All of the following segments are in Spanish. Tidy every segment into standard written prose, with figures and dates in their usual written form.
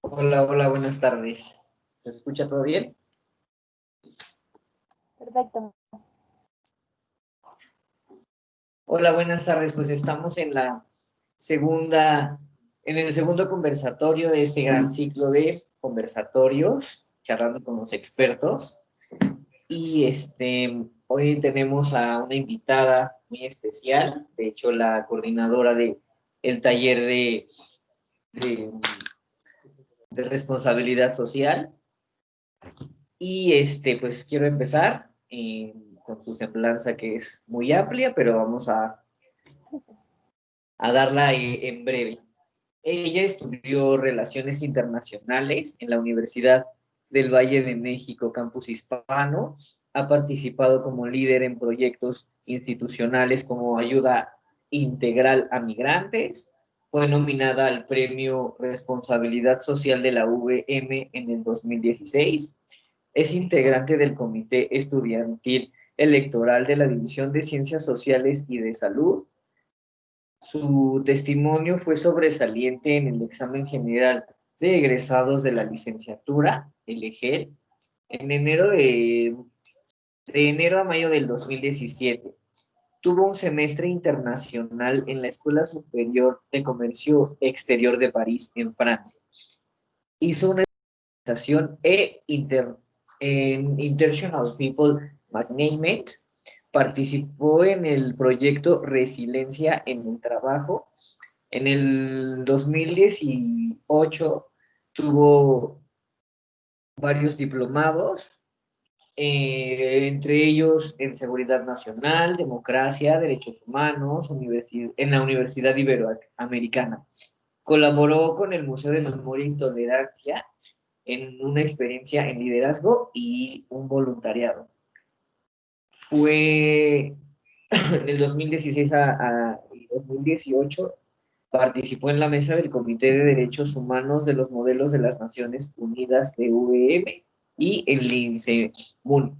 Hola, hola, buenas tardes. ¿Se escucha todo bien? Perfecto. Hola, buenas tardes. Pues estamos en el segundo conversatorio de este gran ciclo de conversatorios, charlando con los expertos. Y hoy tenemos a una invitada muy especial, de hecho, la coordinadora de el taller de, de responsabilidad social. Y pues quiero empezar con su semblanza que es muy amplia, pero vamos a darla en breve. Ella estudió Relaciones Internacionales en la Universidad del Valle de México, Campus Hispano. Ha participado como líder en proyectos institucionales como ayuda integral a migrantes. Fue nominada al Premio Responsabilidad Social de la VM en el 2016. Es integrante del Comité Estudiantil Electoral de la División de Ciencias Sociales y de Salud. Su testimonio fue sobresaliente en el examen general de egresados de la licenciatura, el EGEL, en de enero a mayo del 2017. Tuvo un semestre internacional en la Escuela Superior de Comercio Exterior de París, en Francia. Hizo una especialización en International People Management. Participó en el proyecto Resiliencia en el Trabajo. En el 2018 tuvo varios diplomados, entre ellos en Seguridad Nacional, Democracia, Derechos Humanos, en la Universidad Iberoamericana. Colaboró con el Museo de Memoria y Tolerancia en una experiencia en liderazgo y un voluntariado. Fue del 2016 a 2018 participó en la mesa del Comité de Derechos Humanos de los Modelos de las Naciones Unidas de VM y el INSEMUN.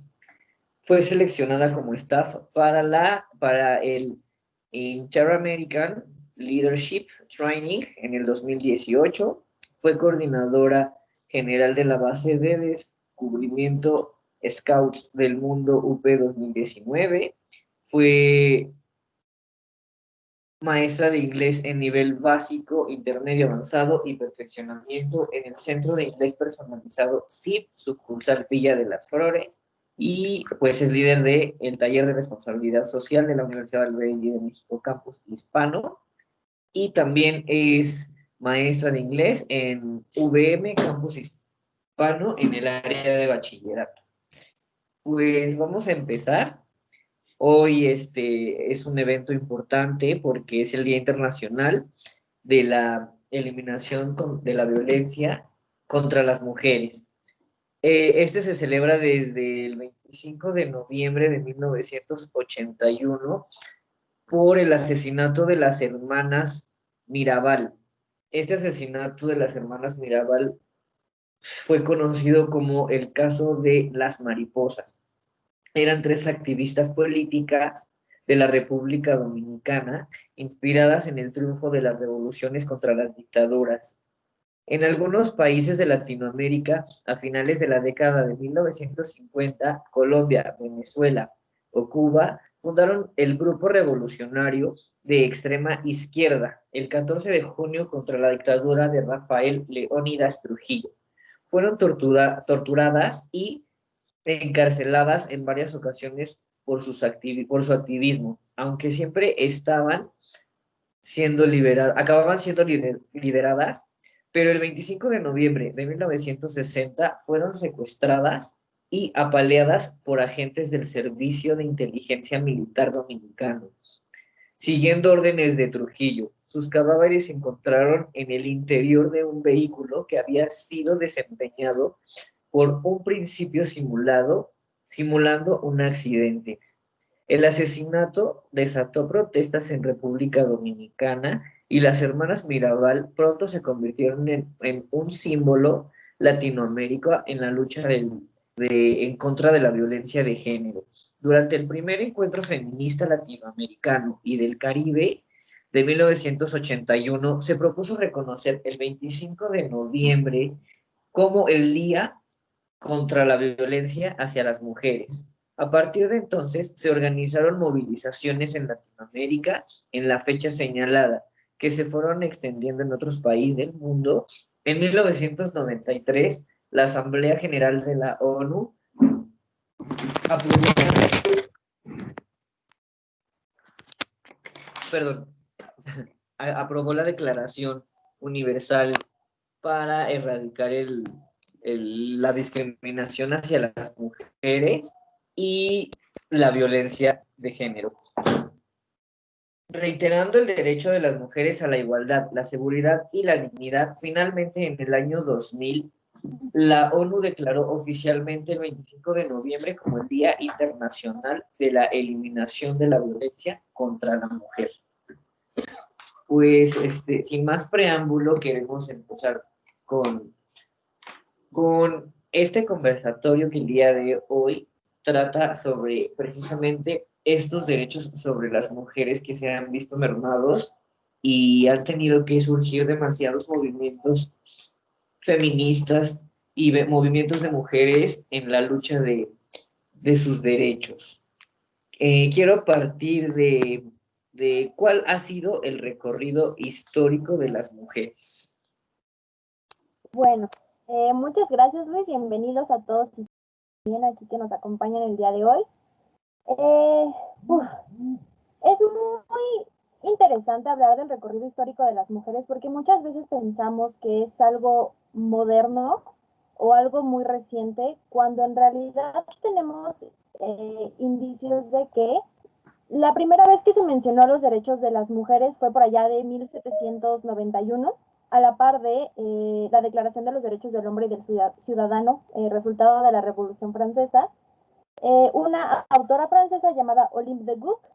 Fue seleccionada como staff para el Inter-American Leadership Training en el 2018. Fue coordinadora general de la base de descubrimiento Scouts del Mundo UP 2019. Fue maestra de inglés en nivel básico, intermedio avanzado y perfeccionamiento en el Centro de Inglés Personalizado CIP, sucursal Villa de las Flores, y pues es líder del taller de responsabilidad social de la Universidad del Valle de México, Campus Hispano, y también es maestra de inglés en VM, Campus Hispano, en el área de bachillerato. Pues vamos a empezar. Hoy es un evento importante porque es el Día Internacional de la Eliminación de la Violencia contra las Mujeres. Este se celebra desde el 25 de noviembre de 1981 por el asesinato de las hermanas Mirabal. Este asesinato de las hermanas Mirabal fue conocido como el caso de las mariposas. Eran tres activistas políticas de la República Dominicana, inspiradas en el triunfo de las revoluciones contra las dictaduras. En algunos países de Latinoamérica, a finales de la década de 1950, Colombia, Venezuela o Cuba fundaron el Grupo Revolucionario de Extrema Izquierda el 14 de junio contra la dictadura de Rafael Leónidas Trujillo. Fueron torturadas y encarceladas en varias ocasiones por su activismo, aunque siempre acababan siendo liberadas, pero el 25 de noviembre de 1960 fueron secuestradas y apaleadas por agentes del Servicio de Inteligencia Militar Dominicano, siguiendo órdenes de Trujillo. Sus cadáveres se encontraron en el interior de un vehículo que había sido desempeñado por un principio simulando un accidente. El asesinato desató protestas en República Dominicana y las hermanas Mirabal pronto se convirtieron en un símbolo latinoamericano en la lucha en contra de la violencia de género. Durante el primer encuentro feminista latinoamericano y del Caribe, de 1981, se propuso reconocer el 25 de noviembre como el Día contra la Violencia hacia las Mujeres. A partir de entonces se organizaron movilizaciones en Latinoamérica en la fecha señalada, que se fueron extendiendo en otros países del mundo. En 1993, la Asamblea General de la ONU aprobó, perdón, aprobó la Declaración Universal para erradicar la discriminación hacia las mujeres y la violencia de género, reiterando el derecho de las mujeres a la igualdad, la seguridad y la dignidad. Finalmente, en el año 2000, la ONU declaró oficialmente el 25 de noviembre como el Día Internacional de la Eliminación de la Violencia contra la Mujer. Pues, sin más preámbulo, queremos empezar con, con este conversatorio que el día de hoy trata sobre precisamente estos derechos sobre las mujeres que se han visto mermados y han tenido que surgir demasiados movimientos feministas y movimientos de mujeres en la lucha de sus derechos. Quiero partir de cuál ha sido el recorrido histórico de las mujeres. Bueno, muchas gracias, Luis. Bienvenidos a todos y también aquí que nos acompañan el día de hoy. Es muy interesante hablar del recorrido histórico de las mujeres porque muchas veces pensamos que es algo moderno o algo muy reciente, cuando en realidad tenemos indicios de que la primera vez que se mencionó los derechos de las mujeres fue por allá de 1791, a la par de la Declaración de los Derechos del Hombre y del Ciudadano, resultado de la Revolución Francesa. Una autora francesa llamada Olympe de Gouges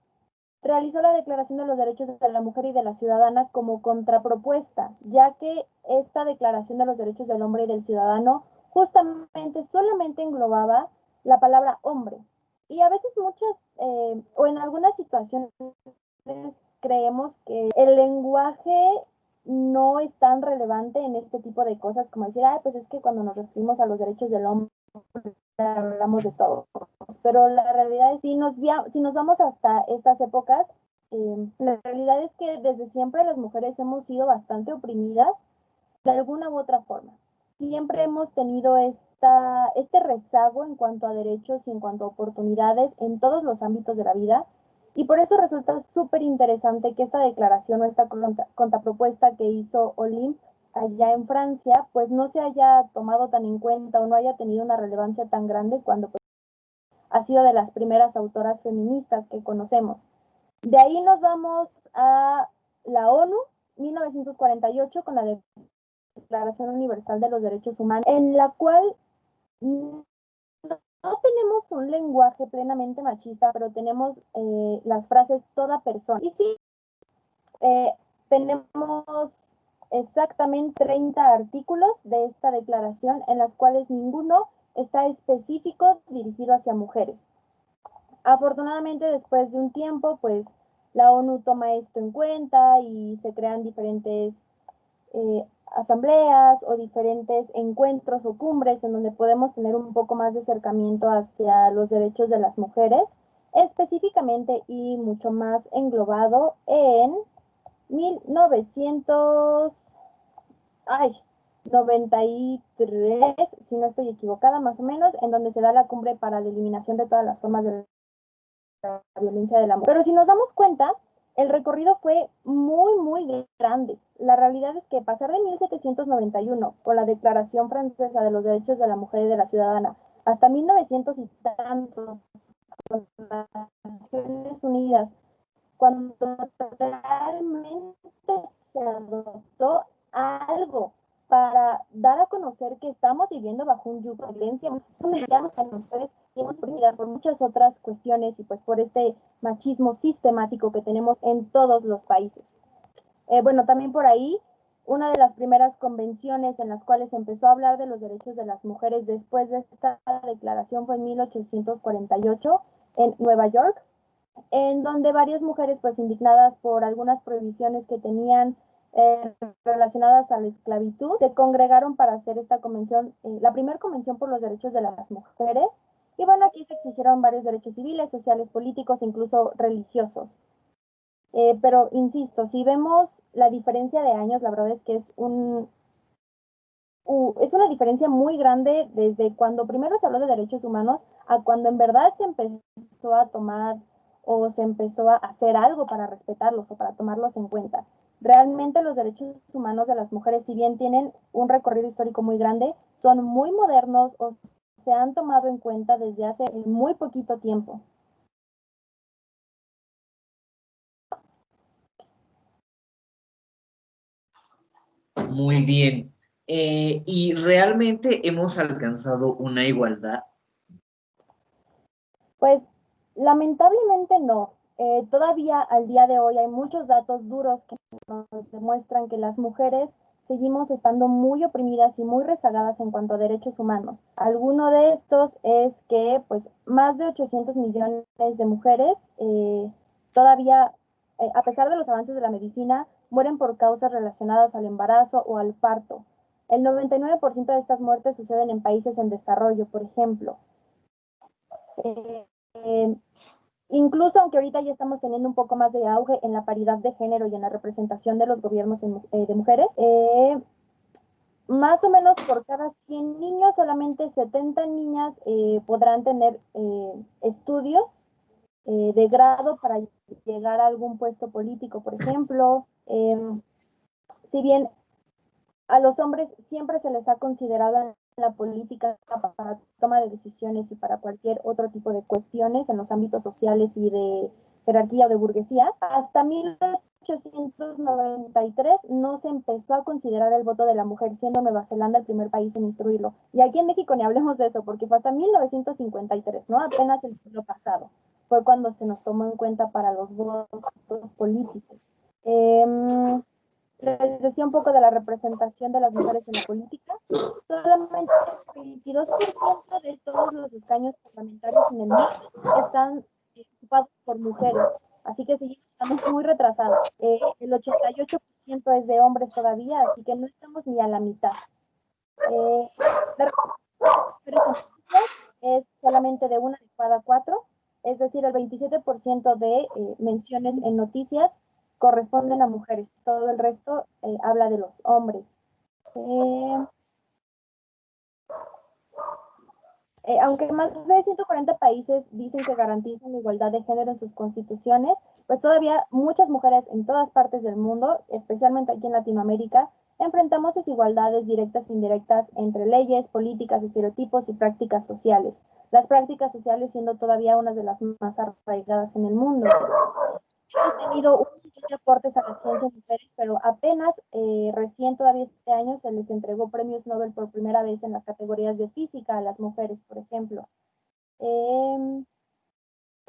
realizó la Declaración de los Derechos de la Mujer y de la Ciudadana como contrapropuesta, ya que esta Declaración de los Derechos del Hombre y del Ciudadano justamente solamente englobaba la palabra hombre. Y a veces o en algunas situaciones creemos que el lenguaje no es tan relevante en este tipo de cosas como decir, pues es que cuando nos referimos a los derechos del hombre hablamos de todo. Pero la realidad es, si nos vamos hasta estas épocas, la realidad es que desde siempre las mujeres hemos sido bastante oprimidas de alguna u otra forma. Siempre hemos tenido este rezago en cuanto a derechos y en cuanto a oportunidades en todos los ámbitos de la vida. Y por eso resulta súper interesante que esta declaración o esta contrapropuesta que hizo Olympe allá en Francia, pues no se haya tomado tan en cuenta o no haya tenido una relevancia tan grande cuando pues, ha sido de las primeras autoras feministas que conocemos. De ahí nos vamos a la ONU, 1948, con la Declaración Universal de los Derechos Humanos, en la cual no tenemos un lenguaje plenamente machista, pero tenemos las frases toda persona. Y sí, tenemos exactamente 30 artículos de esta declaración en las cuales ninguno está específico dirigido hacia mujeres. Afortunadamente, después de un tiempo, pues la ONU toma esto en cuenta y se crean diferentes asambleas o diferentes encuentros o cumbres en donde podemos tener un poco más de acercamiento hacia los derechos de las mujeres, específicamente y mucho más englobado en 1993, si no estoy equivocada, más o menos, en donde se da la cumbre para la eliminación de todas las formas de la violencia de la mujer. Pero si nos damos cuenta, el recorrido fue muy grande. La realidad es que pasar de 1791, con la Declaración Francesa de los Derechos de la Mujer y de la Ciudadana, hasta 1900 y tantos, con las Naciones Unidas, cuando realmente se adoptó algo para dar a conocer que estamos viviendo bajo un yugo de violencia, necesitamos a las mujeres y hemos oprimidas por muchas otras cuestiones y pues por este machismo sistemático que tenemos en todos los países. Bueno, también por ahí, una de las primeras convenciones en las cuales se empezó a hablar de los derechos de las mujeres después de esta declaración fue en 1848 en Nueva York, en donde varias mujeres, pues indignadas por algunas prohibiciones que tenían relacionadas a la esclavitud, se congregaron para hacer esta convención, la primera convención por los derechos de las mujeres. Y bueno, aquí se exigieron varios derechos civiles, sociales, políticos e incluso religiosos. Pero insisto, si vemos la diferencia de años, la verdad es que es es una diferencia muy grande desde cuando primero se habló de derechos humanos a cuando en verdad se empezó a tomar o se empezó a hacer algo para respetarlos o para tomarlos en cuenta. Realmente los derechos humanos de las mujeres, si bien tienen un recorrido histórico muy grande, son muy modernos o se han tomado en cuenta desde hace muy poquito tiempo. Muy bien. ¿Y realmente hemos alcanzado una igualdad? Pues lamentablemente no. Todavía al día de hoy hay muchos datos duros que nos demuestran que las mujeres seguimos estando muy oprimidas y muy rezagadas en cuanto a derechos humanos. Alguno de estos es que pues más de 800 millones de mujeres todavía, a pesar de los avances de la medicina, mueren por causas relacionadas al embarazo o al parto. El 99% de estas muertes suceden en países en desarrollo, por ejemplo. Eh, eh, Incluso aunque ahorita ya estamos teniendo un poco más de auge en la paridad de género y en la representación de los gobiernos de mujeres, más o menos por cada 100 niños, solamente 70 niñas podrán tener estudios de grado para llegar a algún puesto político, por ejemplo. Si bien a los hombres siempre se les ha considerado en la política para toma de decisiones y para cualquier otro tipo de cuestiones en los ámbitos sociales y de jerarquía o de burguesía. Hasta 1893 no se empezó a considerar el voto de la mujer, siendo Nueva Zelanda el primer país en instruirlo. Y aquí en México ni hablemos de eso, porque fue hasta 1953, ¿no? Apenas el siglo pasado. Fue cuando se nos tomó en cuenta para los votos políticos. Les decía un poco de la representación de las mujeres en la política. Solamente el 22% de todos los escaños parlamentarios en el mundo están ocupados por mujeres. Así que seguimos estando muy retrasados. El 88% es de hombres todavía, así que no estamos ni a la mitad. La representación de mujeres en noticias es solamente de una de cada cuatro, es decir, el 27% de menciones en noticias corresponden a mujeres, todo el resto habla de los hombres. Eh, Aunque más de 140 países dicen que garantizan la igualdad de género en sus constituciones, pues todavía muchas mujeres en todas partes del mundo, especialmente aquí en Latinoamérica, enfrentamos desigualdades directas e indirectas entre leyes, políticas, estereotipos y prácticas sociales. Las prácticas sociales siendo todavía una de las más arraigadas en el mundo. Hemos tenido un montón de aportes a la ciencia en mujeres, pero apenas recién todavía este año se les entregó premios Nobel por primera vez en las categorías de física a las mujeres, por ejemplo. Eh,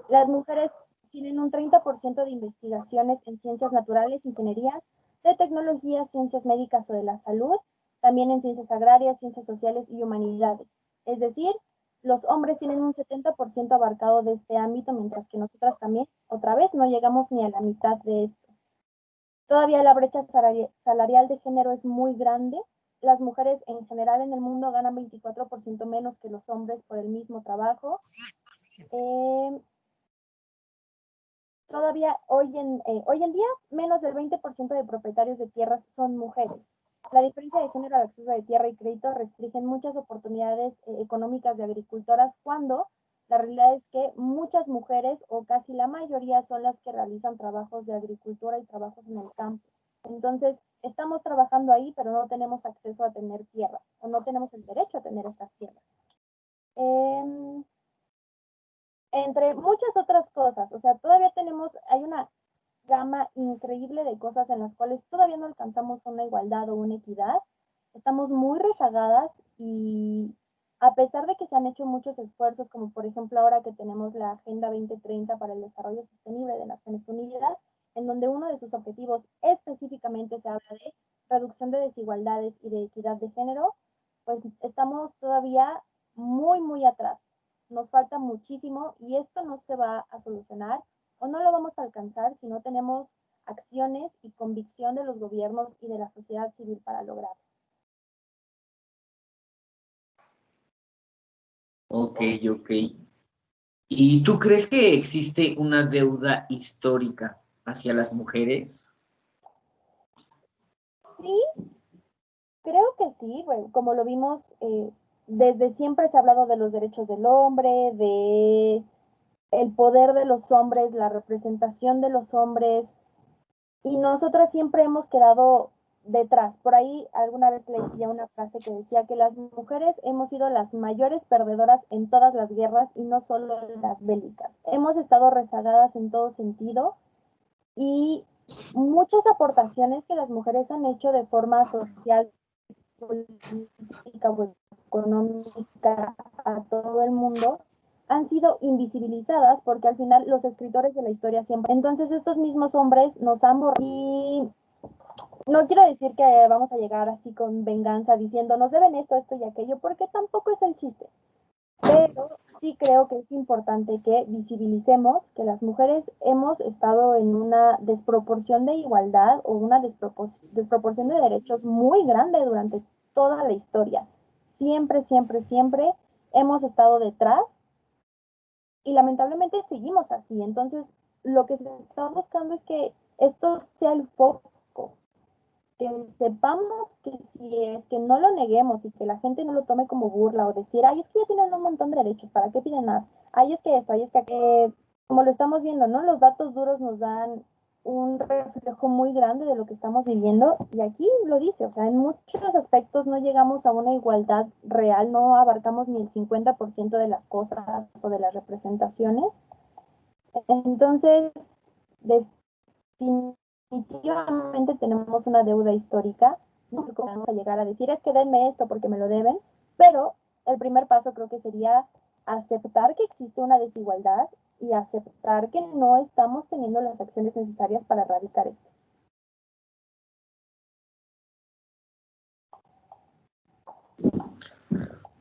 las mujeres tienen un 30% de investigaciones en ciencias naturales, ingenierías, de tecnología, ciencias médicas o de la salud, también en ciencias agrarias, ciencias sociales y humanidades. Es decir, los hombres tienen un 70% abarcado de este ámbito, mientras que nosotras también, otra vez, no llegamos ni a la mitad de esto. Todavía la brecha salarial de género es muy grande. Las mujeres en general en el mundo ganan 24% menos que los hombres por el mismo trabajo. Todavía hoy en día menos del 20% de propietarios de tierras son mujeres. La diferencia de género al acceso de tierra y crédito restringen muchas oportunidades económicas de agricultoras cuando la realidad es que muchas mujeres o casi la mayoría son las que realizan trabajos de agricultura y trabajos en el campo. Entonces, estamos trabajando ahí, pero no tenemos acceso a tener tierras o no tenemos el derecho a tener estas tierras. Eh, Entre muchas otras cosas, o sea, todavía hay una gama increíble de cosas en las cuales todavía no alcanzamos una igualdad o una equidad. Estamos muy rezagadas y a pesar de que se han hecho muchos esfuerzos, como por ejemplo ahora que tenemos la Agenda 2030 para el Desarrollo Sostenible de Naciones Unidas, en donde uno de sus objetivos específicamente se habla de reducción de desigualdades y de equidad de género, pues estamos todavía muy, muy atrás. Nos falta muchísimo y esto no se va a solucionar o no lo vamos a alcanzar si no tenemos acciones y convicción de los gobiernos y de la sociedad civil para lograrlo. Ok, ok. ¿Y tú crees que existe una deuda histórica hacia las mujeres? Sí, creo que sí, bueno, como lo vimos, desde siempre se ha hablado de los derechos del hombre, de el poder de los hombres, la representación de los hombres, y nosotras siempre hemos quedado detrás. Por ahí alguna vez leía una frase que decía que las mujeres hemos sido las mayores perdedoras en todas las guerras y no solo las bélicas. Hemos estado rezagadas en todo sentido y muchas aportaciones que las mujeres han hecho de forma social, política o económica a todo el mundo han sido invisibilizadas porque al final los escritores de la historia siempre... Entonces estos mismos hombres nos han borrado y no quiero decir que vamos a llegar así con venganza diciendo nos deben esto, esto y aquello, porque tampoco es el chiste. Pero sí creo que es importante que visibilicemos que las mujeres hemos estado en una desproporción de igualdad o una desproporción de derechos muy grande durante toda la historia. Siempre, siempre, siempre hemos estado detrás y lamentablemente seguimos así. Entonces, lo que se está buscando es que esto sea el foco, que sepamos que si es que no lo neguemos y que la gente no lo tome como burla o decir, ay, es que ya tienen un montón de derechos, ¿para qué piden más? Ay, es que esto, ay, es que como lo estamos viendo, ¿no? Los datos duros nos dan un reflejo muy grande de lo que estamos viviendo y aquí lo dice, o sea, en muchos aspectos no llegamos a una igualdad real, no abarcamos ni el 50% de las cosas o de las representaciones. Entonces, definitivamente tenemos una deuda histórica, no vamos a llegar a decir es que denme esto porque me lo deben, pero el primer paso creo que sería aceptar que existe una desigualdad y aceptar que no estamos teniendo las acciones necesarias para erradicar esto.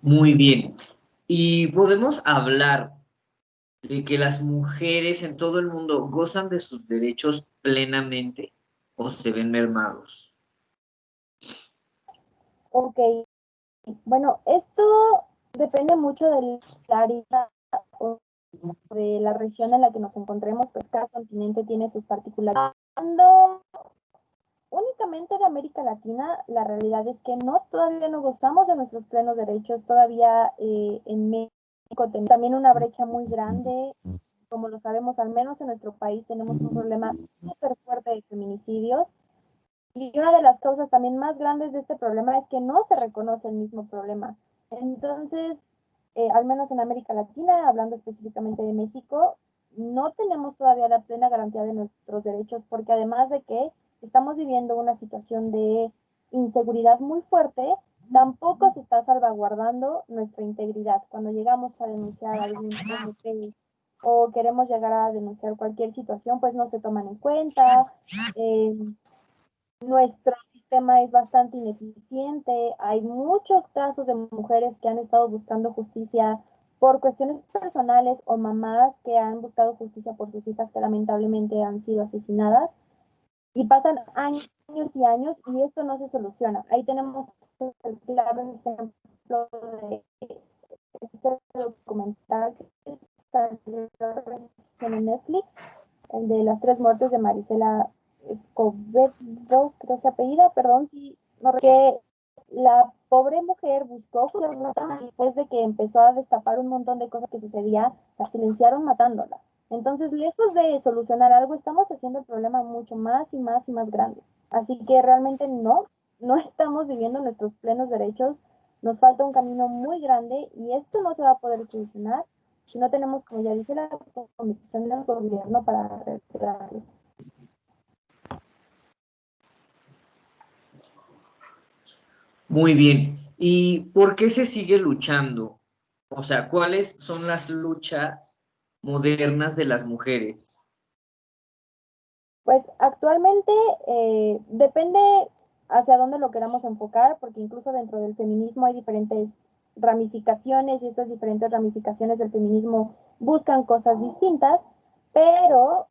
Muy bien. Y podemos hablar de que las mujeres en todo el mundo gozan de sus derechos plenamente o se ven mermados. Ok, bueno, esto depende mucho del área o de la región en la que nos encontremos, pues cada continente tiene sus particularidades. Cuando únicamente de América Latina, la realidad es que no, todavía no gozamos de nuestros plenos derechos, todavía en México tenemos también una brecha muy grande, como lo sabemos, al menos en nuestro país tenemos un problema súper fuerte de feminicidios y una de las causas también más grandes de este problema es que no se reconoce el mismo problema. Entonces, al menos en América Latina, hablando específicamente de México, no tenemos todavía la plena garantía de nuestros derechos, porque además de que estamos viviendo una situación de inseguridad muy fuerte, tampoco se está salvaguardando nuestra integridad. Cuando llegamos a denunciar algún MP o queremos llegar a denunciar cualquier situación, pues no se toman en cuenta. Eh, Nuestro sistema es bastante ineficiente. Hay muchos casos de mujeres que han estado buscando justicia por cuestiones personales o mamás que han buscado justicia por sus hijas que lamentablemente han sido asesinadas y pasan años y años y esto no se soluciona. Ahí tenemos el claro ejemplo de este documental que salió en Netflix, el de las tres muertes de Marisela Escobedo, creo se apellida, perdón si no, que la pobre mujer buscó y después de que empezó a destapar un montón de cosas que sucedía, la silenciaron matándola. Entonces, lejos de solucionar algo, estamos haciendo el problema mucho más y más y más grande. Así que realmente no estamos viviendo nuestros plenos derechos, nos falta un camino muy grande y esto no se va a poder solucionar si no tenemos, como ya dije, la convicción del gobierno para retirarlo. Muy bien. ¿Y por qué se sigue luchando? O sea, ¿cuáles son las luchas modernas de las mujeres? Pues actualmente depende hacia dónde lo queramos enfocar, porque incluso dentro del feminismo hay diferentes ramificaciones y estas diferentes ramificaciones del feminismo buscan cosas distintas, pero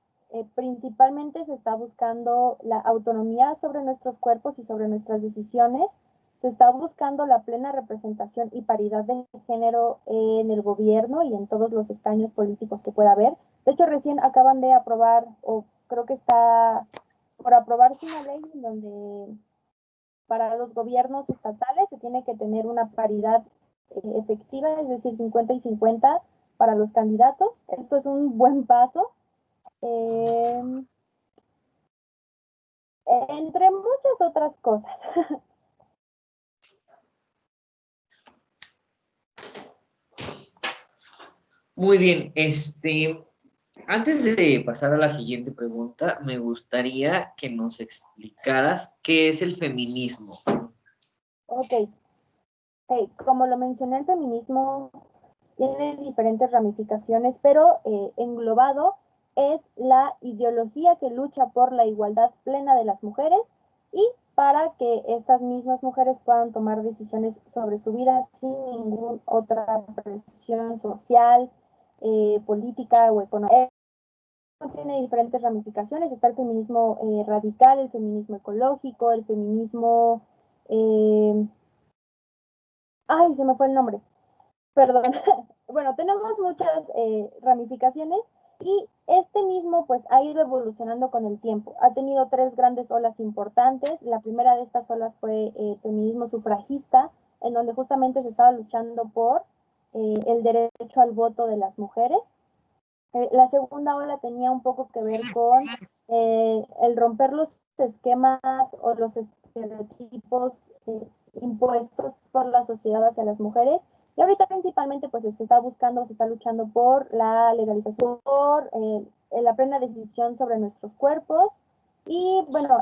Principalmente se está buscando la autonomía sobre nuestros cuerpos y sobre nuestras decisiones. Se está buscando la plena representación y paridad de género en el gobierno y en todos los escaños políticos que pueda haber. De hecho, recién acaban de aprobar, o creo que está por aprobarse una ley en donde para los gobiernos estatales se tiene que tener una paridad efectiva, es decir, 50 y 50 para los candidatos. Esto es un buen paso. Entre muchas otras cosas. Muy bien, antes de pasar a la siguiente pregunta, me gustaría que nos explicaras qué es el feminismo. Ok. Como lo mencioné, el feminismo tiene diferentes ramificaciones, pero englobado es la ideología que lucha por la igualdad plena de las mujeres y para que estas mismas mujeres puedan tomar decisiones sobre su vida sin ninguna otra presión social, política o económica. Tiene diferentes ramificaciones. Está el feminismo radical, el feminismo ecológico, el feminismo... ay, se me fue el nombre. Perdón. Bueno, tenemos muchas ramificaciones y este mismo pues ha ido evolucionando con el tiempo. Ha tenido tres grandes olas importantes. La primera de estas olas fue el feminismo sufragista, en donde justamente se estaba luchando por el derecho al voto de las mujeres. La segunda ola tenía un poco que ver con el romper los esquemas o los estereotipos impuestos por la sociedad hacia las mujeres. Y ahorita principalmente pues se está buscando, se está luchando por la legalización, por la plena decisión sobre nuestros cuerpos. Y bueno,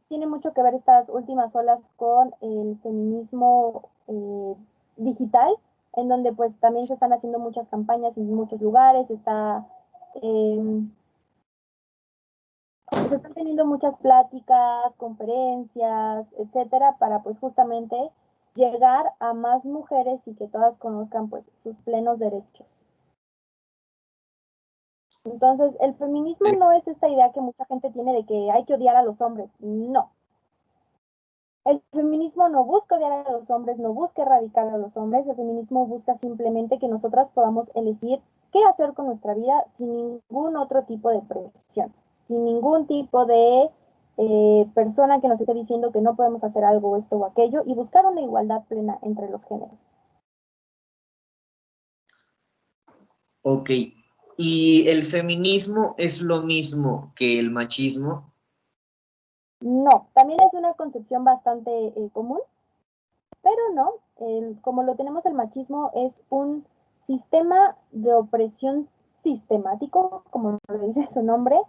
tiene mucho que ver estas últimas olas con el feminismo digital, en donde pues también se están haciendo muchas campañas en muchos lugares, se están teniendo muchas pláticas, conferencias, etcétera, para pues justamente llegar a más mujeres y que todas conozcan pues sus plenos derechos. Entonces, el feminismo no es esta idea que mucha gente tiene de que hay que odiar a los hombres, no. El feminismo no busca odiar a los hombres, no busca erradicar a los hombres, el feminismo busca simplemente que nosotras podamos elegir qué hacer con nuestra vida sin ningún otro tipo de presión, sin ningún tipo de persona que nos esté diciendo que no podemos hacer algo, esto o aquello, y buscar una igualdad plena entre los géneros. Ok, ¿y el feminismo es lo mismo que el machismo? No, también es una concepción bastante común, pero no, como lo tenemos el machismo es un sistema de opresión sistemático, como lo dice su nombre,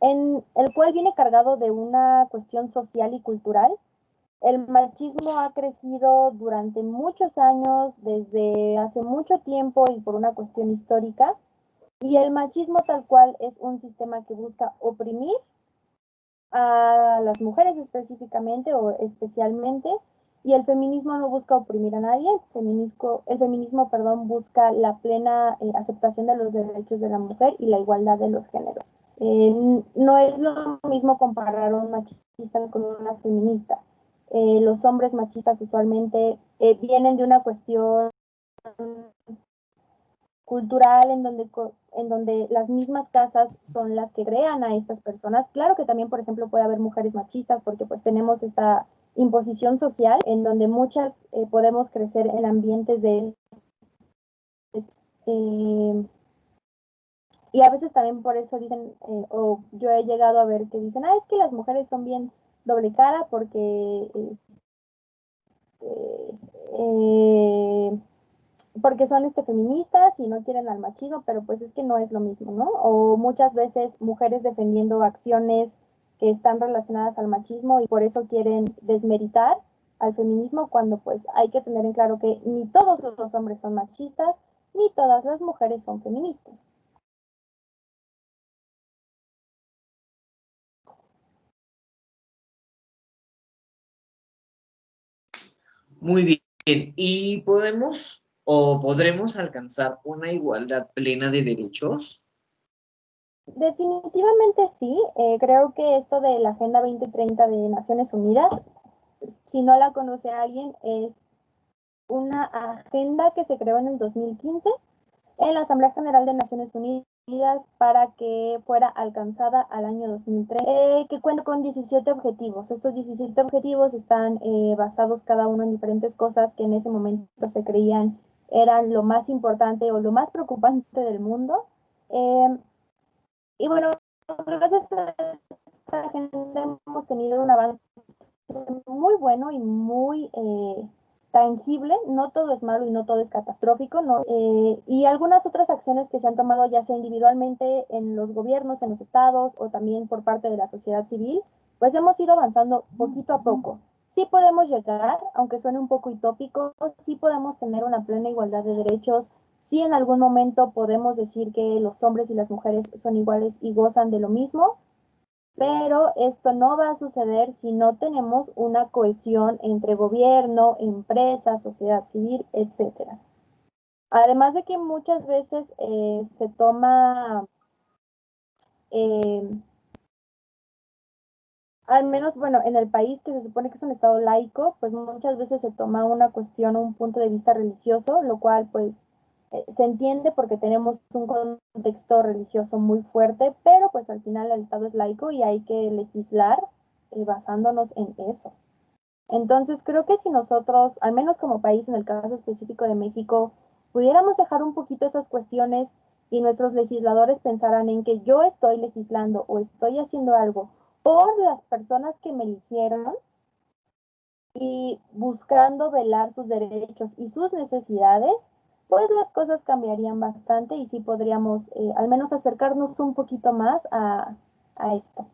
en el cual viene cargado de una cuestión social y cultural. El machismo ha crecido durante muchos años, desde hace mucho tiempo y por una cuestión histórica, y el machismo tal cual es un sistema que busca oprimir a las mujeres específicamente o especialmente, y el feminismo no busca oprimir a nadie, el feminismo perdón, busca la plena aceptación de los derechos de la mujer y la igualdad de los géneros. No es lo mismo comparar a un machista con una feminista. Los hombres machistas usualmente vienen de una cuestión cultural en donde las mismas casas son las que crean a estas personas. Claro que también, por ejemplo, puede haber mujeres machistas porque pues tenemos esta imposición social en donde muchas podemos crecer en ambientes de... Eh, y a veces también por eso dicen, o yo he llegado a ver que dicen, es que las mujeres son bien doble cara porque eh, porque son feministas y no quieren al machismo, pero pues es que no es lo mismo, ¿no? O muchas veces mujeres defendiendo acciones que están relacionadas al machismo y por eso quieren desmeritar al feminismo cuando pues hay que tener en claro que ni todos los hombres son machistas, ni todas las mujeres son feministas. Muy bien, ¿y podemos o podremos alcanzar una igualdad plena de derechos? Definitivamente sí, creo que esto de la Agenda 2030 de Naciones Unidas, si no la conoce alguien, es una agenda que se creó en el 2015 en la Asamblea General de Naciones Unidas para que fuera alcanzada al año 2030, que cuenta con 17 objetivos. Estos 17 objetivos están basados cada uno en diferentes cosas que en ese momento se creían eran lo más importante o lo más preocupante del mundo. Eh, y bueno, gracias a esta agenda hemos tenido un avance muy bueno y muy tangible. No todo es malo y no todo es catastrófico, ¿no? Y algunas otras acciones que se han tomado ya sea individualmente en los gobiernos, en los estados o también por parte de la sociedad civil, pues hemos ido avanzando poquito a poco. Sí podemos llegar, aunque suene un poco utópico, sí podemos tener una plena igualdad de derechos, sí en algún momento podemos decir que los hombres y las mujeres son iguales y gozan de lo mismo, pero esto no va a suceder si no tenemos una cohesión entre gobierno, empresa, sociedad civil, etcétera. Además de que muchas veces se toma, eh, al menos, bueno, en el país que se supone que es un estado laico, pues muchas veces se toma una cuestión o un punto de vista religioso, lo cual pues se entiende porque tenemos un contexto religioso muy fuerte, pero pues al final el estado es laico y hay que legislar basándonos en eso. Entonces, creo que si nosotros, al menos como país, en el caso específico de México, pudiéramos dejar un poquito esas cuestiones y nuestros legisladores pensaran en que yo estoy legislando o estoy haciendo algo por las personas que me eligieron y buscando velar sus derechos y sus necesidades, pues las cosas cambiarían bastante y sí podríamos al menos acercarnos un poquito más a esto.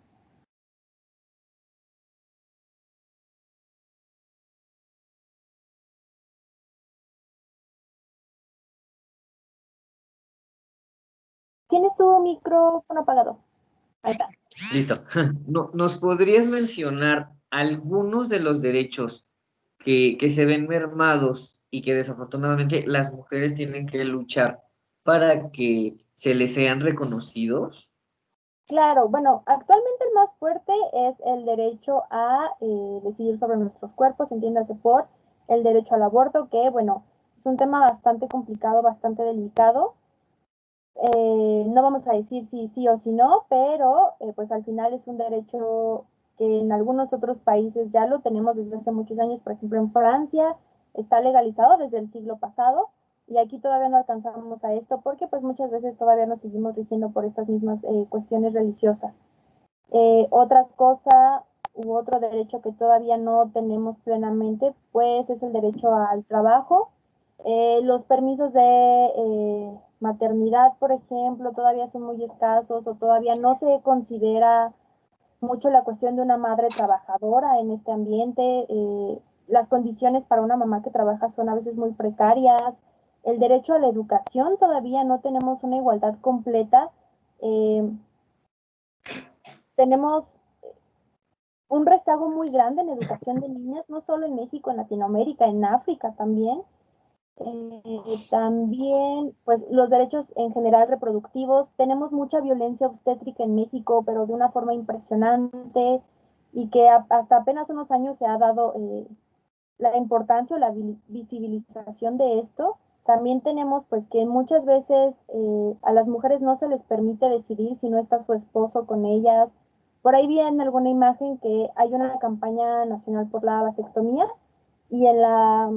¿Tienes tu micrófono apagado? Ahí está. Listo. No, ¿nos podrías mencionar algunos de los derechos que se ven mermados y que desafortunadamente las mujeres tienen que luchar para que se les sean reconocidos? Claro, bueno, actualmente el más fuerte es el derecho a decidir sobre nuestros cuerpos, entiéndase por el derecho al aborto, que bueno, es un tema bastante complicado, bastante delicado. No vamos a decir si sí o si no, pero pues al final es un derecho que en algunos otros países ya lo tenemos desde hace muchos años. Por ejemplo, en Francia está legalizado desde el siglo pasado y aquí todavía no alcanzamos a esto porque pues muchas veces todavía nos seguimos rigiendo por estas mismas cuestiones religiosas. Otra cosa u otro derecho que todavía no tenemos plenamente, pues es el derecho al trabajo. Los permisos de maternidad, por ejemplo, todavía son muy escasos o todavía no se considera mucho la cuestión de una madre trabajadora en este ambiente. Las condiciones para una mamá que trabaja son a veces muy precarias. El derecho a la educación todavía no tenemos una igualdad completa. Eh, tenemos un rezago muy grande en educación de niñas, no solo en México, en Latinoamérica, en África también. También, pues, los derechos en general reproductivos. Tenemos mucha violencia obstétrica en México, pero de una forma impresionante y que hasta apenas unos años se ha dado la importancia o la visibilización de esto. También tenemos, pues, que muchas veces a las mujeres no se les permite decidir si no está su esposo con ellas. Por ahí vi en alguna imagen que hay una campaña nacional por la vasectomía y en la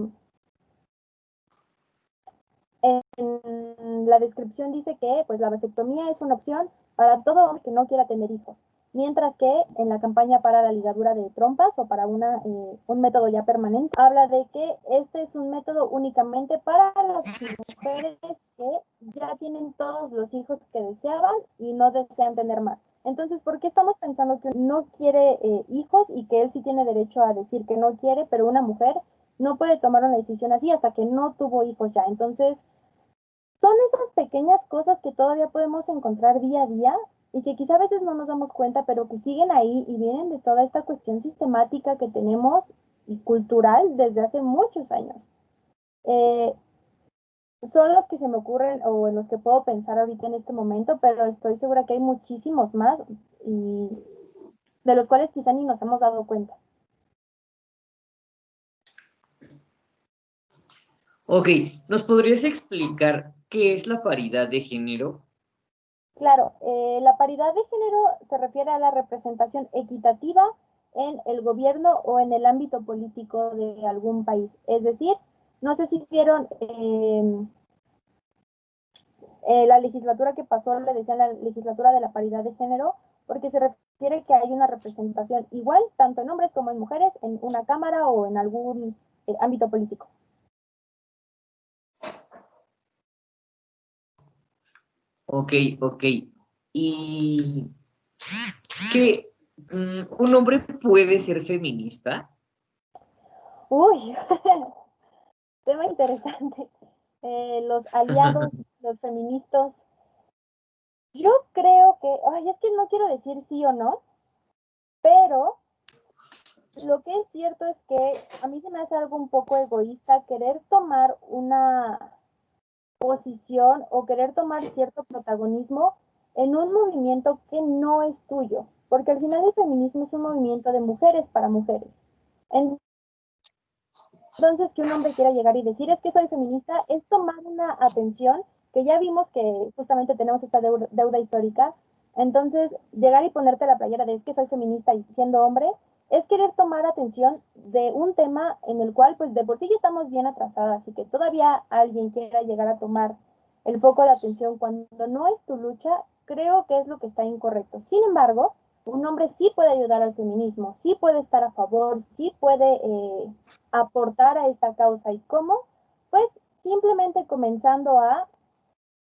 descripción dice que pues la vasectomía es una opción para todo hombre que no quiera tener hijos, mientras que en la campaña para la ligadura de trompas o para un método ya permanente, habla de que este es un método únicamente para las mujeres que ya tienen todos los hijos que deseaban y no desean tener más. Entonces, ¿por qué estamos pensando que no quiere hijos y que él sí tiene derecho a decir que no quiere, pero una mujer no puede tomar una decisión así hasta que no tuvo hijos ya? Entonces, son esas pequeñas cosas que todavía podemos encontrar día a día y que quizá a veces no nos damos cuenta, pero que siguen ahí y vienen de toda esta cuestión sistemática que tenemos y cultural desde hace muchos años. Eh, son los que se me ocurren o en los que puedo pensar ahorita en este momento, pero estoy segura que hay muchísimos más y de los cuales quizá ni nos hemos dado cuenta. Ok, ¿nos podrías explicar qué es la paridad de género? Claro, la paridad de género se refiere a la representación equitativa en el gobierno o en el ámbito político de algún país. Es decir, no sé si vieron la legislatura que pasó, le decían la legislatura de la paridad de género, porque se refiere que hay una representación igual, tanto en hombres como en mujeres, en una cámara o en algún ámbito político. Ok, ok. ¿Y qué? ¿Un hombre puede ser feminista? Uy, tema interesante. Los aliados, los feministas. Yo creo que, ay, es que no quiero decir sí o no, pero lo que es cierto es que a mí se me hace algo un poco egoísta querer tomar una posición o querer tomar cierto protagonismo en un movimiento que no es tuyo, porque al final el feminismo es un movimiento de mujeres para mujeres. Entonces, que un hombre quiera llegar y decir es que soy feminista es tomar una atención que ya vimos que justamente tenemos esta deuda histórica. Entonces, llegar y ponerte la playera de es que soy feminista y siendo hombre es querer tomar atención de un tema en el cual, pues de por sí ya estamos bien atrasadas y que todavía alguien quiera llegar a tomar el foco de atención cuando no es tu lucha, creo que es lo que está incorrecto. Sin embargo, un hombre sí puede ayudar al feminismo, sí puede estar a favor, sí puede aportar a esta causa. ¿Y cómo? Pues simplemente comenzando a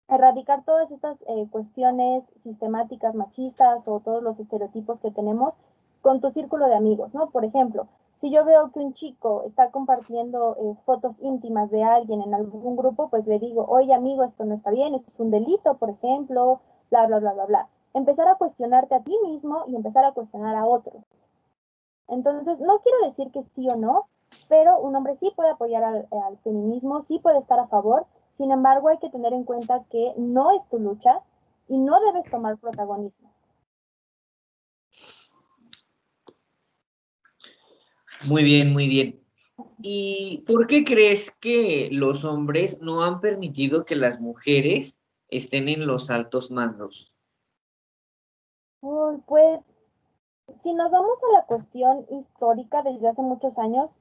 erradicar todas estas cuestiones sistemáticas machistas o todos los estereotipos que tenemos con tu círculo de amigos, ¿no? Por ejemplo, si yo veo que un chico está compartiendo fotos íntimas de alguien en algún grupo, pues le digo, oye amigo, esto no está bien, esto es un delito, por ejemplo, bla, bla, bla, bla, bla. Empezar a cuestionarte a ti mismo y empezar a cuestionar a otros. Entonces, no quiero decir que sí o no, pero un hombre sí puede apoyar al feminismo, sí puede estar a favor, sin embargo hay que tener en cuenta que no es tu lucha y no debes tomar protagonismo. Muy bien, muy bien. ¿Y por qué crees que los hombres no han permitido que las mujeres estén en los altos mandos? Pues si nos vamos a la cuestión histórica desde hace muchos años,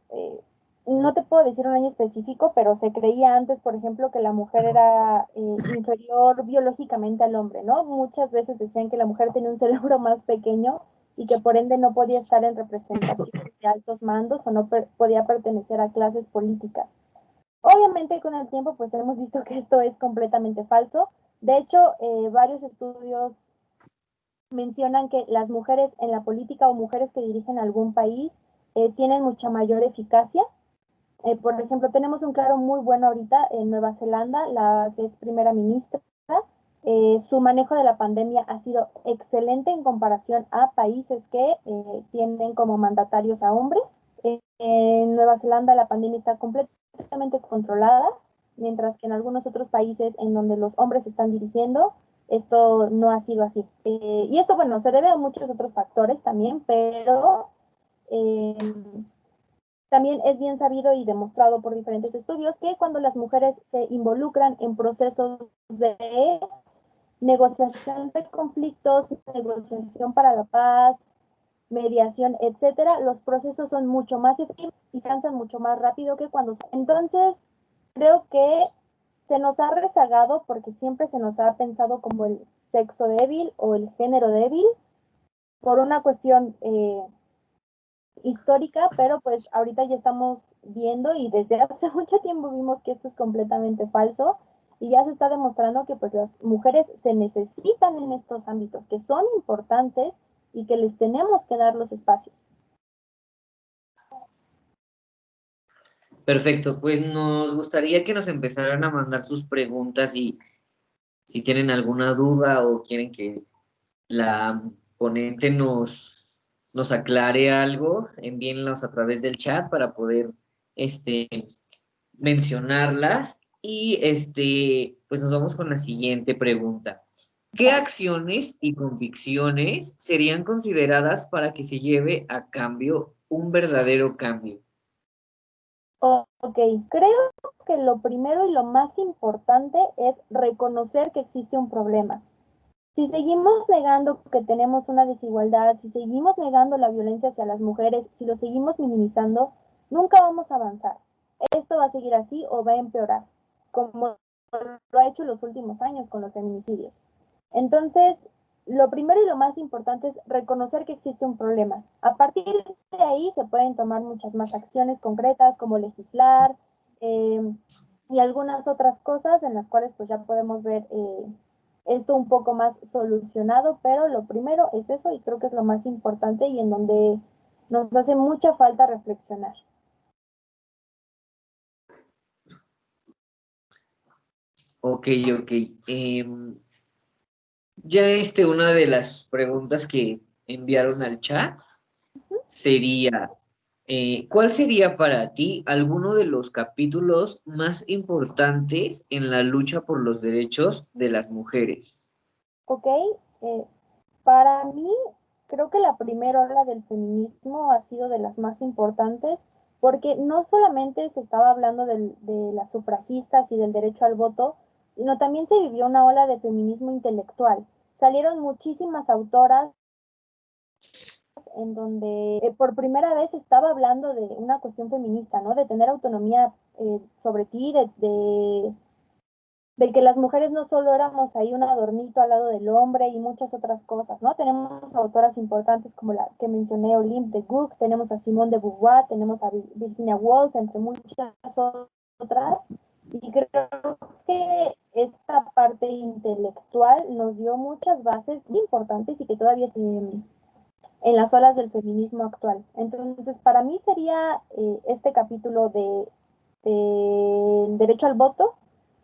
no te puedo decir un año específico, pero se creía antes, por ejemplo, que la mujer era inferior biológicamente al hombre, ¿no? Muchas veces decían que la mujer tenía un cerebro más pequeño y que por ende no podía estar en representación de altos mandos o no podía pertenecer a clases políticas. Obviamente con el tiempo pues hemos visto que esto es completamente falso. De hecho, varios estudios mencionan que las mujeres en la política o mujeres que dirigen algún país tienen mucha mayor eficacia. Por ejemplo, tenemos un claro muy bueno ahorita en Nueva Zelanda, la que es primera ministra. Su manejo de la pandemia ha sido excelente en comparación a países que tienen como mandatarios a hombres. En Nueva Zelanda la pandemia está completamente controlada, mientras que en algunos otros países en donde los hombres están dirigiendo, esto no ha sido así. Y esto, bueno, se debe a muchos otros factores también, pero eh, también es bien sabido y demostrado por diferentes estudios que cuando las mujeres se involucran en procesos de negociación de conflictos, negociación para la paz, mediación, etcétera, los procesos son mucho más efectivos y se avanzan mucho más rápido que cuando. Entonces, creo que se nos ha rezagado porque siempre se nos ha pensado como el sexo débil o el género débil por una cuestión histórica, pero pues ahorita ya estamos viendo y desde hace mucho tiempo vimos que esto es completamente falso y ya se está demostrando que pues las mujeres se necesitan en estos ámbitos, que son importantes y que les tenemos que dar los espacios. Perfecto, pues nos gustaría que nos empezaran a mandar sus preguntas y si tienen alguna duda o quieren que la ponente nos aclare algo, envíenlas a través del chat para poder mencionarlas Y pues nos vamos con la siguiente pregunta. ¿Qué acciones y convicciones serían consideradas para que se lleve a cambio un verdadero cambio? Ok, creo que lo primero y lo más importante es reconocer que existe un problema. Si seguimos negando que tenemos una desigualdad, si seguimos negando la violencia hacia las mujeres, si lo seguimos minimizando, nunca vamos a avanzar. Esto va a seguir así o va a empeorar, como lo ha hecho en los últimos años con los feminicidios. Entonces, lo primero y lo más importante es reconocer que existe un problema. A partir de ahí se pueden tomar muchas más acciones concretas como legislar y algunas otras cosas en las cuales pues ya podemos ver esto un poco más solucionado, pero lo primero es eso y creo que es lo más importante y en donde nos hace mucha falta reflexionar. Ok, ok. Ya una de las preguntas que enviaron al chat sería, ¿cuál sería para ti alguno de los capítulos más importantes en la lucha por los derechos de las mujeres? Ok, eh, para mí creo que la primera ola del feminismo ha sido de las más importantes porque no solamente se estaba hablando de las sufragistas y del derecho al voto, sino también se vivió una ola de feminismo intelectual. Salieron muchísimas autoras en donde por primera vez estaba hablando de una cuestión feminista, ¿no? De tener autonomía sobre ti, de que las mujeres no solo éramos ahí un adornito al lado del hombre y muchas otras cosas, ¿no? Tenemos autoras importantes como la que mencioné, Olympe de Gouges, tenemos a Simone de Beauvoir, tenemos a Virginia Woolf, entre muchas otras, y creo que esta parte intelectual nos dio muchas bases importantes y que todavía en las olas del feminismo actual. Entonces, para mí sería este capítulo de derecho al voto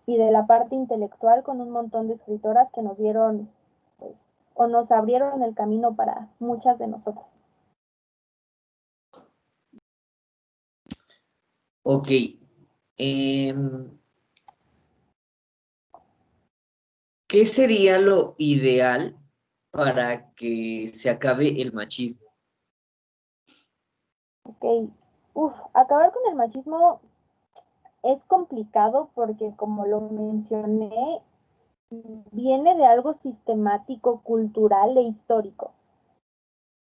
y de la parte intelectual con un montón de escritoras que nos dieron, pues, o nos abrieron el camino para muchas de nosotras. Ok. em, ¿Qué sería lo ideal para que se acabe el machismo? Ok, acabar con el machismo es complicado porque como lo mencioné, viene de algo sistemático, cultural e histórico.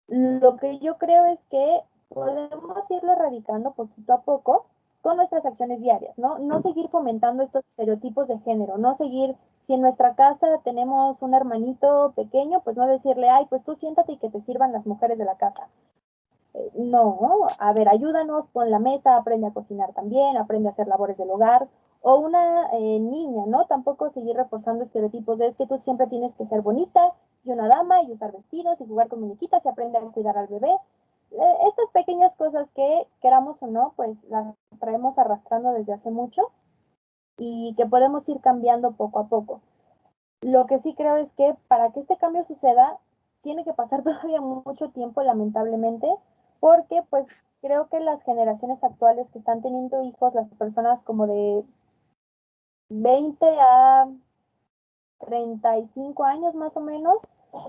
Lo que yo creo es que podemos irlo erradicando poquito a poco con nuestras acciones diarias, ¿no? No seguir fomentando estos estereotipos de género, no seguir, si en nuestra casa tenemos un hermanito pequeño, pues no decirle, ay, pues tú siéntate y que te sirvan las mujeres de la casa. No, a ver, ayúdanos, pon la mesa, aprende a cocinar también, aprende a hacer labores del hogar. O una niña, ¿no? Tampoco seguir reforzando estereotipos de es que tú siempre tienes que ser bonita y una dama y usar vestidos y jugar con muñequitas y aprender a cuidar al bebé. Estas pequeñas cosas que, queramos o no, pues las traemos arrastrando desde hace mucho y que podemos ir cambiando poco a poco. Lo que sí creo es que para que este cambio suceda, tiene que pasar todavía mucho tiempo, lamentablemente, porque pues creo que las generaciones actuales que están teniendo hijos, las personas como de 20 a 35 años más o menos,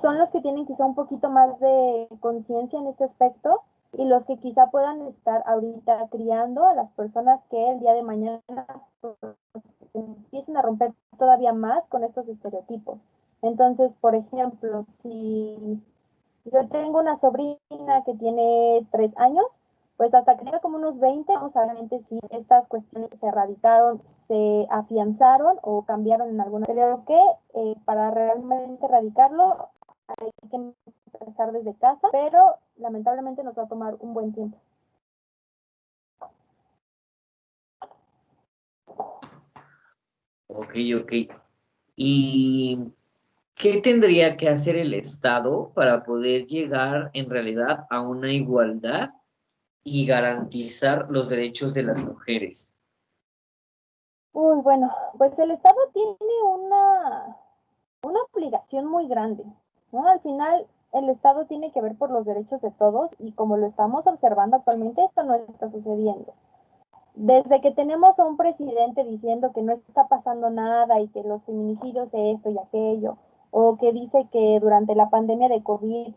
son los que tienen quizá un poquito más de conciencia en este aspecto y los que quizá puedan estar ahorita criando a las personas que el día de mañana pues, empiecen a romper todavía más con estos estereotipos. Entonces, por ejemplo, si yo tengo una sobrina que tiene 3 años, pues hasta que tenga como unos 20, vamos a ver realmente si estas cuestiones se erradicaron, se afianzaron o cambiaron en alguna. Creo que para realmente erradicarlo hay que empezar desde casa, pero lamentablemente nos va a tomar un buen tiempo. Ok, ok. ¿Y qué tendría que hacer el Estado para poder llegar en realidad a una igualdad y garantizar los derechos de las mujeres? Uy, bueno, pues el Estado tiene una obligación muy grande, ¿no? Al final, el Estado tiene que ver por los derechos de todos y como lo estamos observando actualmente, esto no está sucediendo. desde que tenemos a un presidente diciendo que no está pasando nada y que los feminicidios es esto y aquello, o que dice que durante la pandemia de COVID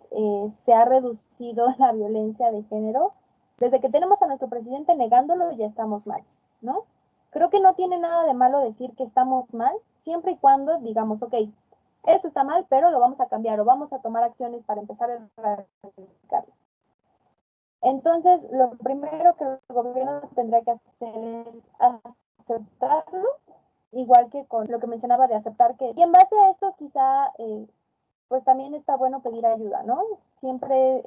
se ha reducido la violencia de género, desde que tenemos a nuestro presidente negándolo ya estamos mal, ¿no? Creo que no tiene nada de malo decir que estamos mal, siempre y cuando digamos, ok, esto está mal, pero lo vamos a cambiar o vamos a tomar acciones para empezar a erradicarlo. Entonces, lo primero que el gobierno tendría que hacer es aceptarlo, igual que con lo que mencionaba de aceptar que, y en base a esto quizá, pues también está bueno pedir ayuda, ¿no? Siempre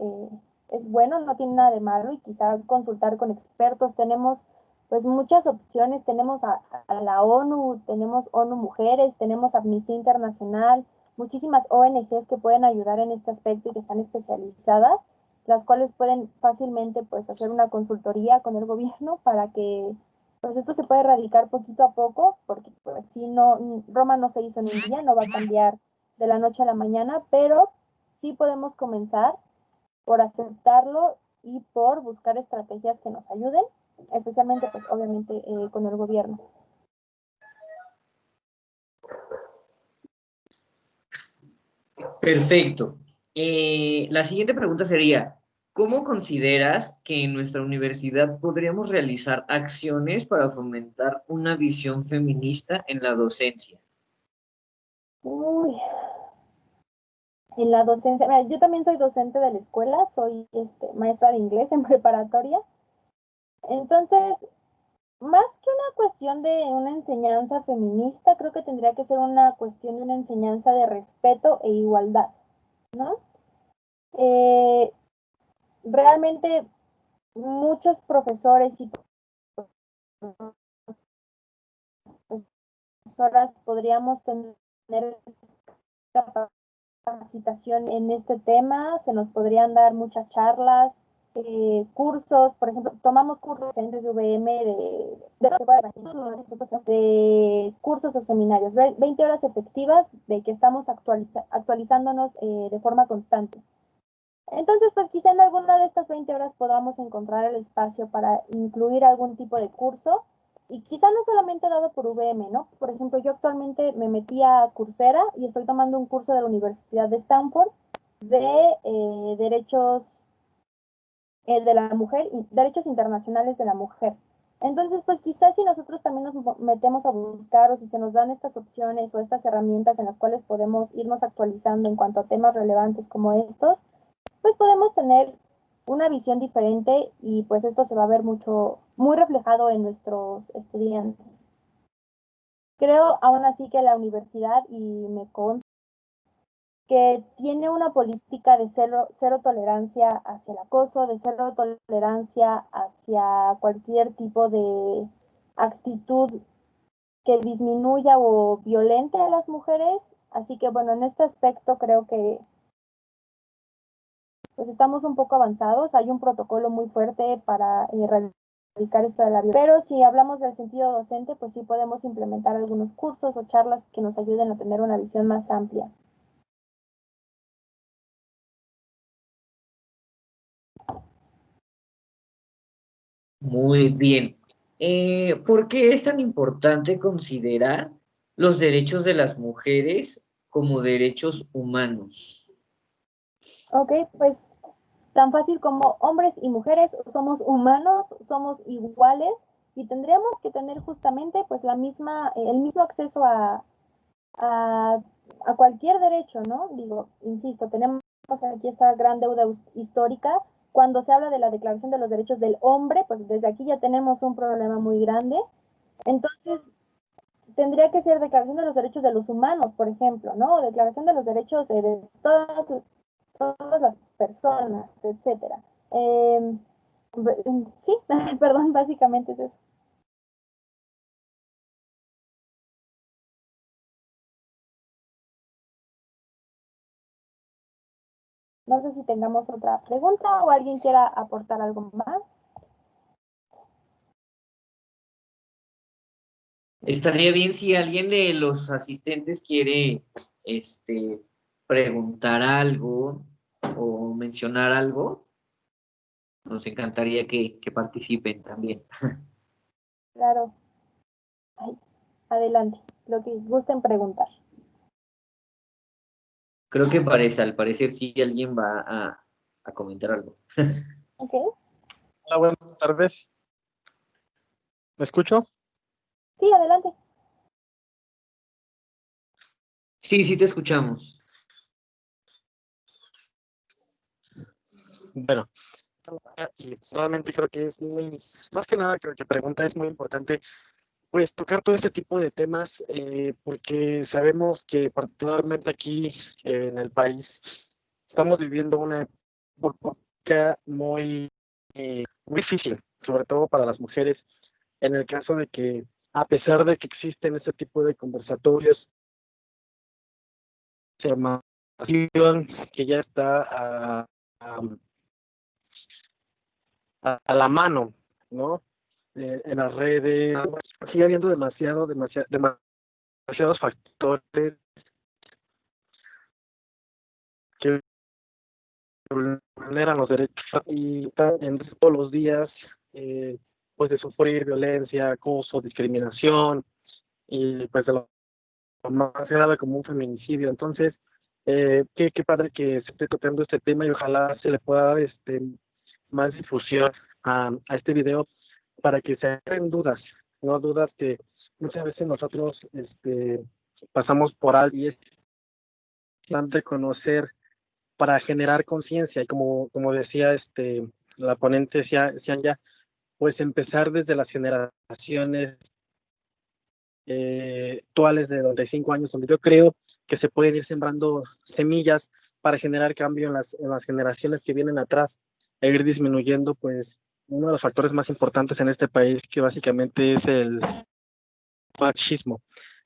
es bueno, no tiene nada de malo y quizá consultar con expertos. Tenemos pues muchas opciones, tenemos a la ONU, tenemos ONU Mujeres, tenemos Amnistía Internacional, muchísimas ONGs que pueden ayudar en este aspecto y que están especializadas, las cuales pueden fácilmente pues hacer una consultoría con el gobierno para que pues esto se pueda erradicar poquito a poco, porque pues si no, Roma no se hizo en un día, no va a cambiar de la noche a la mañana, pero sí podemos comenzar por aceptarlo y por buscar estrategias que nos ayuden, especialmente pues obviamente con el gobierno. Perfecto. La siguiente pregunta sería, ¿cómo consideras que en nuestra universidad podríamos realizar acciones para fomentar una visión feminista en la docencia? Uy, en la docencia, mira, yo también soy docente de la escuela, soy maestra de inglés en preparatoria, entonces, más que una cuestión de una enseñanza feminista, creo que tendría que ser una cuestión de una enseñanza de respeto e igualdad, ¿no? Eh, realmente muchos profesores y profesoras podríamos tener capacitación en este tema, se nos podrían dar muchas charlas, cursos, por ejemplo, tomamos cursos docentes de VM, de cursos o seminarios, 20 horas efectivas de que estamos actualizándonos de forma constante. Entonces, pues quizá en alguna de estas 20 horas podamos encontrar el espacio para incluir algún tipo de curso y quizá no solamente dado por VM, ¿no? Por ejemplo, yo actualmente me metí a Coursera y estoy tomando un curso de la Universidad de Stanford de derechos de la mujer y derechos internacionales de la mujer. Entonces, pues quizás si nosotros también nos metemos a buscar o si se nos dan estas opciones o estas herramientas en las cuales podemos irnos actualizando en cuanto a temas relevantes como estos, pues podemos tener una visión diferente y pues esto se va a ver muy reflejado en nuestros estudiantes. Creo aún así que la universidad, y me consta, que tiene una política de cero tolerancia hacia el acoso, de cero tolerancia hacia cualquier tipo de actitud que disminuya o violente a las mujeres. Así que bueno, en este aspecto creo que pues estamos un poco avanzados, hay un protocolo muy fuerte para erradicar esto de la violencia. Pero si hablamos del sentido docente, pues sí podemos implementar algunos cursos o charlas que nos ayuden a tener una visión más amplia. Muy bien. ¿Por qué es tan importante considerar los derechos de las mujeres como derechos humanos? Ok, pues tan fácil como hombres y mujeres somos humanos, somos iguales y tendríamos que tener justamente pues el mismo acceso a, a cualquier derecho, ¿no? Digo, insisto, tenemos aquí esta gran deuda histórica. Cuando se habla de la Declaración de los Derechos del Hombre, pues desde aquí ya tenemos un problema muy grande. Entonces, tendría que ser Declaración de los Derechos de los Humanos, por ejemplo, ¿no? Declaración de los Derechos de todas las personas, etcétera. Sí, perdón, básicamente es eso. No sé si tengamos otra pregunta o alguien quiera aportar algo más. Estaría bien si alguien de los asistentes quiere, este, preguntar algo o mencionar algo. Nos encantaría que participen también. Claro. Ay, adelante, lo que gusten preguntar. Creo que al parecer sí alguien va a comentar algo. Ok, Hola, buenas tardes. ¿Me escucho? sí, adelante. Sí, sí te escuchamos. Bueno, y realmente creo que es muy, más que nada creo que pregunta es muy importante, pues tocar todo este tipo de temas, porque sabemos que particularmente aquí en el país estamos viviendo una época muy difícil, sobre todo para las mujeres, en el caso de que a pesar de que existen este tipo de conversatorios, información que ya está a, a la mano, ¿no? En las redes, sigue habiendo demasiados factores que vulneran los derechos y están en todos los días, pues de sufrir violencia, acoso, discriminación y pues de lo más grave como un feminicidio. Entonces, qué padre que se esté tocando este tema y ojalá se le pueda dar más difusión a este video para que se hagan dudas, no dudas que muchas veces nosotros pasamos por algo y es importante conocer para generar conciencia y como decía la ponente Cianya, pues empezar desde las generaciones actuales de 95 años, donde yo creo que se pueden ir sembrando semillas para generar cambio en las generaciones que vienen atrás e ir disminuyendo pues uno de los factores más importantes en este país, que básicamente es el machismo,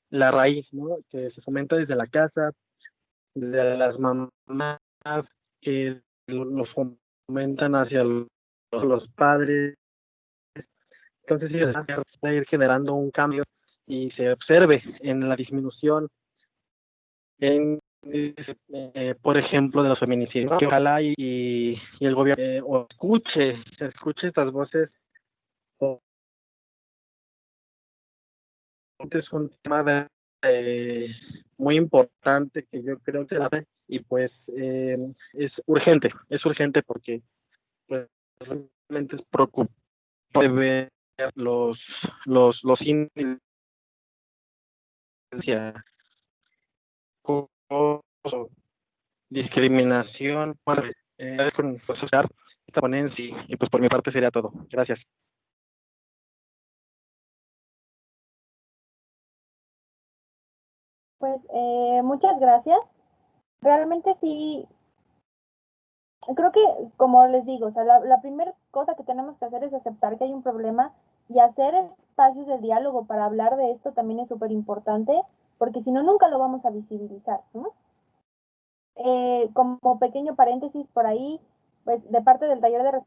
la raíz, ¿no? Que se fomenta desde la casa, desde las mamás, que lo fomentan hacia los padres. Entonces sí, va a ir generando un cambio y se observe en la disminución por ejemplo, de los feminicidios. Que ojalá y el gobierno o escuche estas voces. Es un tema muy importante que yo creo que y pues es urgente porque pues, realmente es preocupante ver los índices de acoso, discriminación, con asociar esta ponencia y pues por mi parte sería todo. Gracias. Pues muchas gracias. Realmente sí, creo que, como les digo, o sea, la primera cosa que tenemos que hacer es aceptar que hay un problema y hacer espacios de diálogo para hablar de esto también es súper importante, porque si no, nunca lo vamos a visibilizar, ¿no? Como pequeño paréntesis por ahí, pues de parte del taller de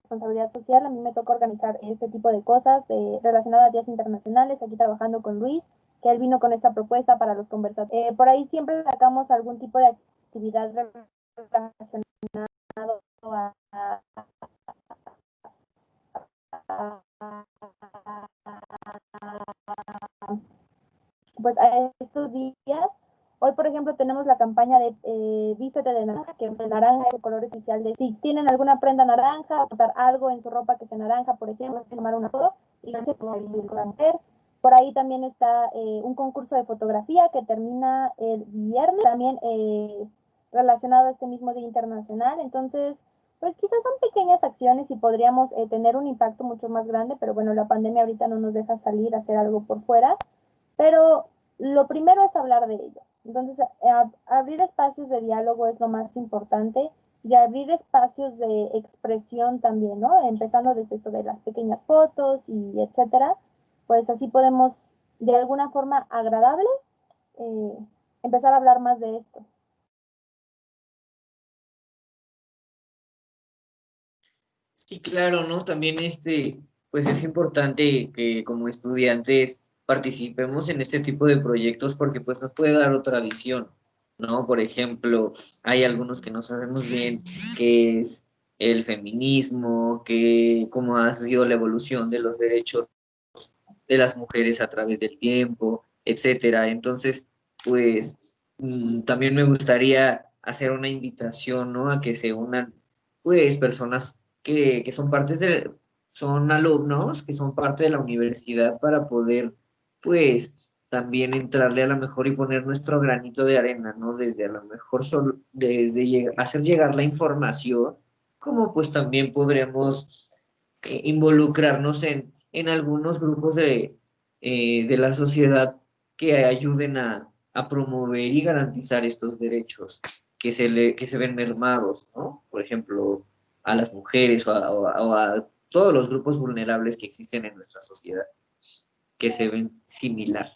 responsabilidad social, a mí me toca organizar este tipo de cosas relacionadas a días internacionales, aquí trabajando con Luis, que él vino con esta propuesta para los conversatorios. Por ahí siempre sacamos algún tipo de actividad relacionada pues a estos días. Hoy, por ejemplo, tenemos la campaña de Vístete de naranja, que es el naranja, es el color oficial de si tienen alguna prenda naranja, botar algo en su ropa que sea naranja, por ejemplo, tomar una foto y se puede ver. Por ahí también está un concurso de fotografía que termina el viernes, también relacionado a este mismo Día Internacional. Entonces, pues quizás son pequeñas acciones y podríamos tener un impacto mucho más grande, pero bueno, la pandemia ahorita no nos deja salir a hacer algo por fuera. Pero lo primero es hablar de ello. Entonces, abrir espacios de diálogo es lo más importante y abrir espacios de expresión también, ¿no? Empezando desde esto de las pequeñas fotos y etcétera, pues así podemos de alguna forma agradable eh, empezar a hablar más de esto. Sí, claro, ¿no? También pues es importante que como estudiantes participemos en este tipo de proyectos porque pues nos puede dar otra visión, ¿no? Por ejemplo, hay algunos que no sabemos bien qué es el feminismo, cómo ha sido la evolución de los derechos de las mujeres a través del tiempo, etcétera. Entonces, pues también me gustaría hacer una invitación, ¿no? A que se unan, pues, personas que son son alumnos, que son parte de la universidad para poder, pues, también entrarle a lo mejor y poner nuestro granito de arena, ¿no? Desde a lo mejor hacer llegar la información, como pues también podremos involucrarnos en algunos grupos de la sociedad que ayuden a promover y garantizar estos derechos que se ven mermados, ¿no? Por ejemplo, a las mujeres o a todos los grupos vulnerables que existen en nuestra sociedad, que se ven similar.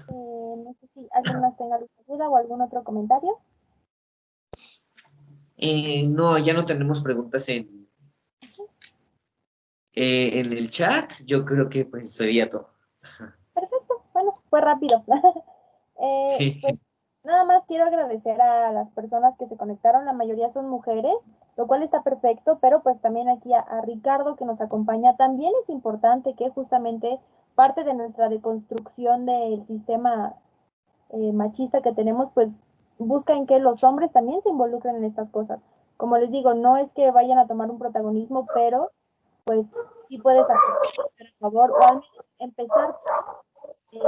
No sé si alguien más tenga alguna duda o algún otro comentario. No, ya no tenemos preguntas en el chat. Yo creo que pues sería todo. Perfecto, bueno, fue rápido. Sí. Pues nada más quiero agradecer a las personas que se conectaron, la mayoría son mujeres, lo cual está perfecto, pero pues también aquí a Ricardo que nos acompaña, también es importante que justamente parte de nuestra deconstrucción del sistema machista que tenemos, pues busca en que los hombres también se involucren en estas cosas. Como les digo, no es que vayan a tomar un protagonismo, pero pues sí puedes estar a favor o al menos empezar si el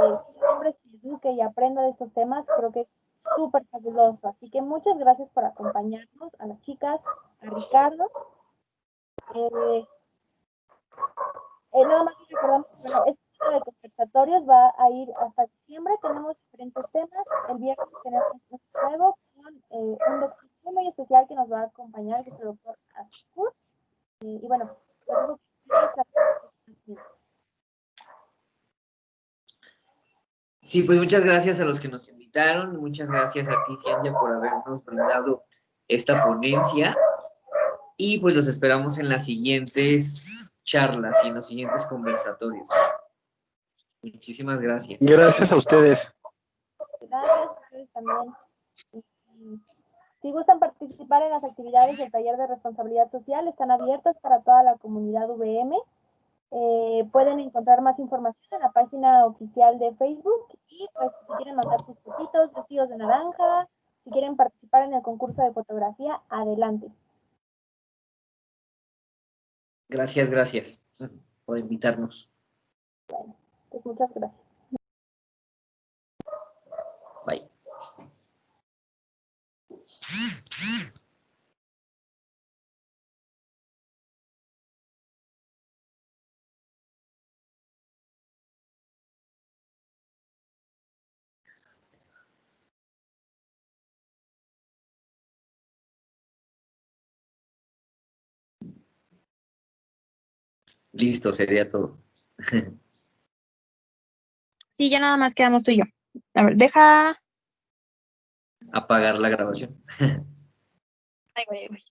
hombre se eduque y aprenda de estos temas, creo que es súper fabuloso. Así que muchas gracias por acompañarnos, a las chicas, a Ricardo. Eh, Nada más les recordamos que bueno, este ciclo de conversatorios va a ir hasta diciembre. Tenemos diferentes temas. El viernes tenemos un nuevo con un doctor muy especial que nos va a acompañar, que es el doctor Askur. Y bueno, les dejo que Sí, pues muchas gracias a los que nos invitaron, muchas gracias a ti, Cianya, por habernos brindado esta ponencia y pues los esperamos en las siguientes charlas y en los siguientes conversatorios. Muchísimas gracias. Gracias a ustedes. gracias a ustedes también. Y si gustan participar en las actividades del taller de responsabilidad social, están abiertas para toda la comunidad VM. Pueden encontrar más información en la página oficial de Facebook y pues si quieren mandar sus fotitos, vestidos de naranja, si quieren participar en el concurso de fotografía, adelante. Gracias por invitarnos. Bueno, pues muchas gracias. Bye. Listo, sería todo. Sí, ya nada más quedamos tú y yo. A ver, deja. Apagar la grabación. Ahí voy, ahí voy.